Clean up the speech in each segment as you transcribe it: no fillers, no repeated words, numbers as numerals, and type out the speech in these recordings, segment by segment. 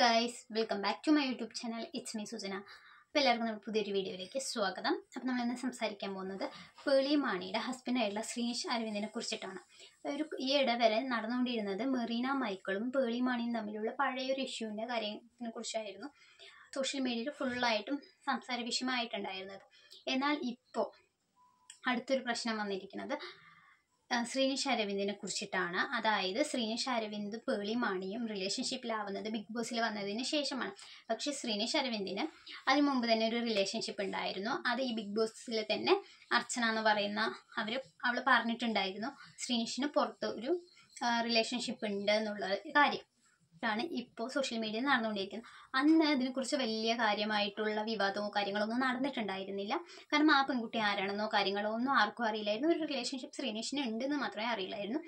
Guys, welcome back to my YouTube channel. It's me Sujana. അപ്പോൾ എല്ലാവർക്കും നമ്മുടെ പുതിയൊരു വീഡിയോയിലേക്ക് സ്വാഗതം. അപ്പോൾ നമ്മളിന്ന് സംസാരിക്കാൻ പോകുന്നത് പേളി മാണിയുടെ ഹസ്ബൻഡായിട്ടുള്ള ശ്രീനിഷ് അരവിന്ദിനെ കുറിച്ചിട്ടാണ്. ഈ ഇടവരെ നടന്നുകൊണ്ടിരുന്നത് മെറീന മൈക്കിളും പേളി മാണിയും തമ്മിലുള്ള പഴയൊരു ഇഷ്യൂവിൻ്റെ കാര്യത്തിനെ കുറിച്ചായിരുന്നു സോഷ്യൽ മീഡിയയിൽ ഫുള്ളായിട്ടും സംസാര വിഷയമായിട്ടുണ്ടായിരുന്നത്. എന്നാൽ ഇപ്പോൾ അടുത്തൊരു പ്രശ്നം വന്നിരിക്കുന്നത് ശ്രീനിഷ് അരവിന്ദിനെ കുറിച്ചിട്ടാണ്. അതായത് ശ്രീനിഷ് അരവിന്ദ് പേളി മാണിയും റിലേഷൻഷിപ്പിലാവുന്നത് ബിഗ് ബോസിൽ വന്നതിന് ശേഷമാണ്. പക്ഷേ ശ്രീനിഷ് അരവിന്ദിന് അതിന് മുമ്പ് തന്നെ ഒരു റിലേഷൻഷിപ്പ് ഉണ്ടായിരുന്നു. അത് ഈ ബിഗ് ബോസിൽ തന്നെ അർച്ചന എന്ന് പറയുന്ന അവൾ പറഞ്ഞിട്ടുണ്ടായിരുന്നു ശ്രീനിഷിന് പുറത്ത് ഒരു റിലേഷൻഷിപ്പ് ഉണ്ട് എന്നുള്ള കാര്യം ാണ് ഇപ്പോൾ സോഷ്യൽ മീഡിയയിൽ നടന്നുകൊണ്ടിരിക്കുന്നത്. അന്ന് ഇതിനെക്കുറിച്ച് വലിയ കാര്യമായിട്ടുള്ള വിവാദമോ കാര്യങ്ങളൊന്നും നടന്നിട്ടുണ്ടായിരുന്നില്ല. കാരണം ആ പെൺകുട്ടി ആരാണെന്നോ കാര്യങ്ങളോ ഒന്നും ആർക്കും അറിയില്ലായിരുന്നു. ഒരു റിലേഷൻഷിപ്പ് ശ്രീനിഷിന് ഉണ്ടെന്ന് മാത്രമേ അറിയില്ലായിരുന്നു.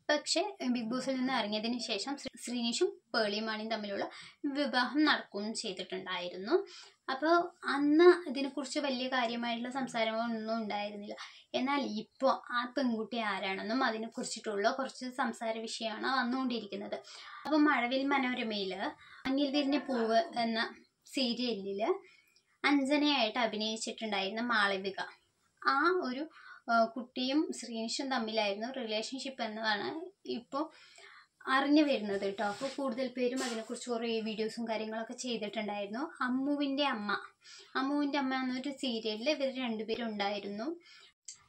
പക്ഷേ ബിഗ് ബോസിൽ നിന്ന് ഇറങ്ങിയതിന് ശേഷം ശ്രീനിഷും പേളി മാണിയും തമ്മിലുള്ള വിവാഹം നടക്കുകയും ചെയ്തിട്ടുണ്ടായിരുന്നു. അപ്പോൾ അന്ന് ഇതിനെക്കുറിച്ച് വലിയ കാര്യമായിട്ടുള്ള സംസാരങ്ങളൊന്നും ഉണ്ടായിരുന്നില്ല. എന്നാൽ ഇപ്പോൾ ആ പെൺകുട്ടി ആരാണെന്നും അതിനെക്കുറിച്ചിട്ടുള്ള കുറച്ച് സംസാര വിഷയമാണ് വന്നുകൊണ്ടിരിക്കുന്നത്. അപ്പോൾ മഴവിൽ മനോരമയിൽ മഞ്ഞിൽ വിരിഞ്ഞ പൂവ് എന്ന സീരിയലിൽ അഞ്ജനയായിട്ട് അഭിനയിച്ചിട്ടുണ്ടായിരുന്ന മാളവിക, ആ ഒരു കുട്ടിയും ശ്രീനിഷും തമ്മിലായിരുന്നു റിലേഷൻഷിപ്പ് എന്നതാണ് ഇപ്പോൾ അറിഞ്ഞു വരുന്നത് കേട്ടോ. അപ്പോൾ കൂടുതൽ പേരും അതിനെക്കുറിച്ച് കുറേ വീഡിയോസും കാര്യങ്ങളൊക്കെ ചെയ്തിട്ടുണ്ടായിരുന്നു. അമ്മുവിൻ്റെ അമ്മ എന്നൊരു സീരിയലിൽ ഇവർ രണ്ടുപേരും ഉണ്ടായിരുന്നു.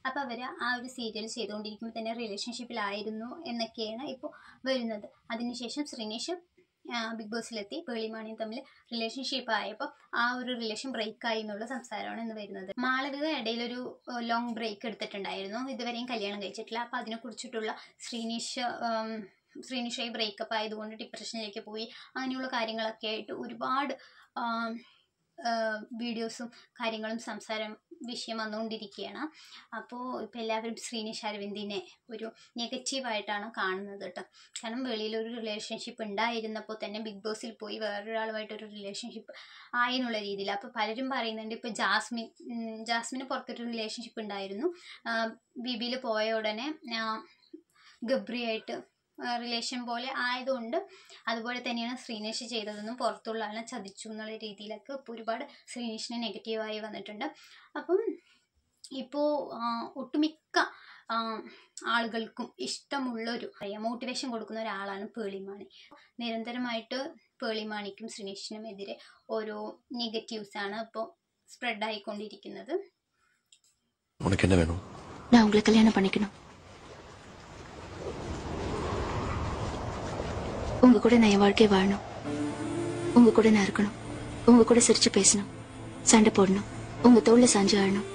അപ്പോൾ അവർ ആ ഒരു സീരിയൽ ചെയ്തുകൊണ്ടിരിക്കുമ്പോൾ തന്നെ റിലേഷൻഷിപ്പിലായിരുന്നു എന്നൊക്കെയാണ് ഇപ്പോൾ വരുന്നത്. അതിനുശേഷം ശ്രീനിഷ് ബിഗ് ബോസിലെത്തി പേളി മാണിയും തമ്മിൽ റിലേഷൻഷിപ്പ് ആയപ്പോൾ ആ ഒരു റിലേഷൻ ബ്രേക്കായി എന്നുള്ള സംസാരമാണ് ഇന്ന് വരുന്നത്. മാളവിക ഇടയിലൊരു ലോങ് ബ്രേക്ക് എടുത്തിട്ടുണ്ടായിരുന്നു. ഇതുവരെയും കല്യാണം കഴിച്ചിട്ടില്ല. അപ്പോൾ അതിനെക്കുറിച്ചിട്ടുള്ള ശ്രീനിഷായി ബ്രേക്കപ്പ് ആയതുകൊണ്ട് ഡിപ്രഷനിലേക്ക് പോയി അങ്ങനെയുള്ള കാര്യങ്ങളൊക്കെ ആയിട്ട് ഒരുപാട് വീഡിയോസും കാര്യങ്ങളും സംസാരം വിഷയം വന്നുകൊണ്ടിരിക്കുകയാണ്. അപ്പോൾ ഇപ്പോൾ എല്ലാവരും ശ്രീനിഷ് അരവിന്ദിനെ ഒരു നെഗറ്റീവായിട്ടാണ് കാണുന്നത് കേട്ടോ. കാരണം വെളിയിലൊരു റിലേഷൻഷിപ്പ് ഉണ്ടായിരുന്നപ്പോൾ തന്നെ ബിഗ് ബോസിൽ പോയി വേറൊരാളുമായിട്ടൊരു റിലേഷൻഷിപ്പ് ആയി എന്നുള്ള രീതിയിൽ. അപ്പോൾ പലരും പറയുന്നുണ്ട് ഇപ്പോൾ ജാസ്മിന് പുറത്തൊരു റിലേഷൻഷിപ്പ് ഉണ്ടായിരുന്നു. ബിബിയിൽ പോയ ഉടനെ ഗബ്രിയായിട്ട് റിലേഷൻ പോലെ ആയതുകൊണ്ട് അതുപോലെ തന്നെയാണ് ശ്രീനിഷ് ചെയ്തതെന്നും പുറത്തുള്ള ആളെ ചതിച്ചു എന്നുള്ള രീതിയിലൊക്കെ ഇപ്പോൾ ഒരുപാട് ശ്രീനിഷിന് നെഗറ്റീവായി വന്നിട്ടുണ്ട്. അപ്പം ഇപ്പോൾ ഒട്ടുമിക്ക ആളുകൾക്കും ഇഷ്ടമുള്ളൊരു മോട്ടിവേഷൻ കൊടുക്കുന്ന ഒരാളാണ് പേളി മാണി. നിരന്തരമായിട്ട് പേളി മാണിക്കും ശ്രീനിഷിനും എതിരെ ഓരോ നെഗറ്റീവ്സാണ് ഇപ്പോൾ സ്പ്രെഡ് ആയിക്കൊണ്ടിരിക്കുന്നത്. நான் உங்களை கல்யாணம் பண்ணிக்கணும். உங்க கூட நான் என் வாழ்க்கையை வாழணும். உங்க கூட நான் இருக்கணும். உங்க கூட சிரிச்சு பேசணும், சண்டை போடணும், உங்க தோல்ல சாஞ்சு ஆழணும்.